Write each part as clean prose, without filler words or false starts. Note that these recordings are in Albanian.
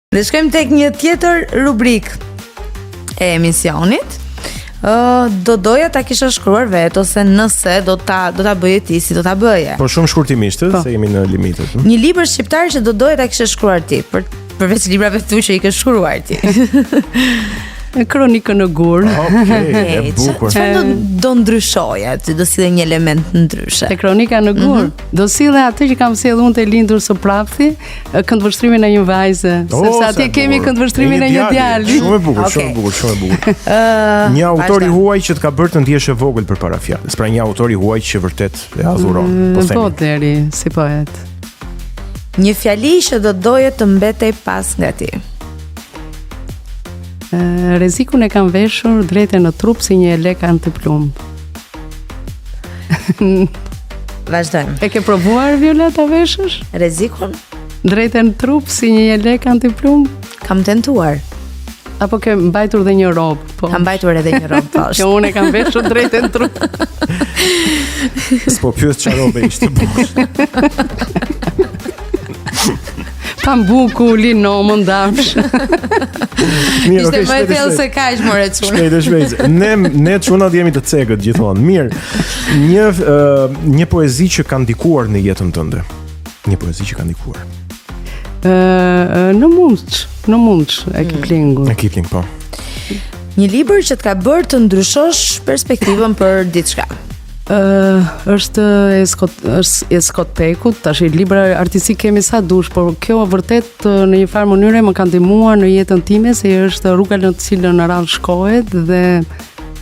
Dhe shkojmë tek një tjetër rubrik e emisionit. Do doja ta kisha shkruar vet ose nëse do ta bëje ti, si do ta bëje. Po shumë shkurtimisht, se jemi në limitet. Një libër shqiptar që do doja ta kisha shkruar ti, përveç librave tu që i ke shkruar ti. Kronikën e gur. Okej, e bukur. Çfarë do ndryshoja ti, do sille një element ndryshe? Te kronika në gur, do sille atë që kam sjellë unë te lindur së prapthi, këndvështrimin e një vajze, sepse atje kemi këndvështrimin e një djali. Shumë e bukur, shumë e bukur, shumë e bukur. Një autor i huaj që të ka bërë të ndihesh e vogël përpara fjalës. Pra një autor i huaj që vërtet e adhuron, po themi. Po deri si poet. Një fjali që do doje të mbetej pas nga ti. Rrezikun e kam veshur drejtë në trup si një elek antiplumb. Vazhdojmë. E ke provuar Viola ta veshësh? Rrezikun? Drejtë në trup si një elek antiplumb? Kam tentuar. Apo ke mbajtur dhe një robë? Po. Kam mbajtur edhe një robë poshtë. Që unë e kam veshur drejtë në trup. S'po pyet çfarë robe ishte bukur. Pambuku, lino, mëndafsh. Ishte më e thellë se kaq more çuna. Shpejt. Ne çunat jemi të cegët gjithmonë. Mirë. Një poezi që ka ndikuar në jetën tënde. Një poezi që ka ndikuar. Në mundsh e Kiplingut. E Kipling, po. Një libër që të ka bërë të ndryshosh perspektivën për diçka. Është e Scott Pekut, tash libra artistik kemi sa dush, por kjo vërtet në një farë mënyre më ka ndihmuar në jetën time, se është rruga në të cilën në radhë shkohet dhe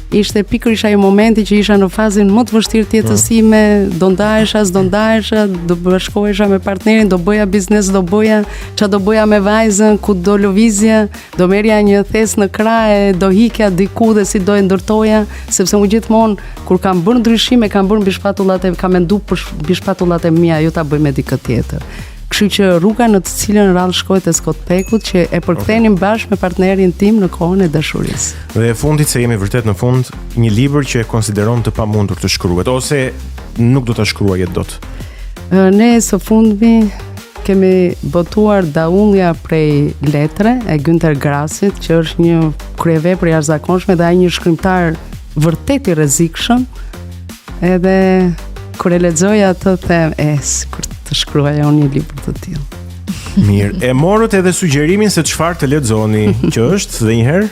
ishte pikërisht ai momenti që isha në fazën më të vështirë të jetës sime, do ndahesha, do bashkohesha me partnerin, do bëja biznes, do bëja me vajzën, ku do lëvizja, do merja një thes në krah e do hikja diku dhe si do e ndërtoja, sepse unë gjithmonë kur kam bërë ndryshime, kam bërë kam menduar për mbi shpatullat e mia, jo ta bëj me dikë tjetër. Kështu që rruga në të cilën radhë shkohet e Scott Pekut që e përkthenim bashkë me partnerin tim në kohën e dashurisë. Dhe e fundit, se jemi vërtet në fund, një libër që e konsideron të pamundur të shkruhet ose nuk do ta shkruaje dot. Ne së fundmi kemi botuar Daullja prej letre e Günter Grassit, që është një kryevepër e jashtëzakonshme dhe ai një shkrimtar vërtet i rrezikshëm. Edhe kur e lexoj atë them, kur të shkruaja unë një libër të tillë. Mirë, e morët edhe sugjerimin se çfarë të lexoni, që është dhe një herë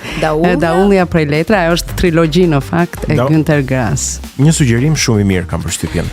Daullja prej letra, ajo është trilogji në fakt e Günter Grass. Një sugjerim shumë i mirë, kam përshtypjen.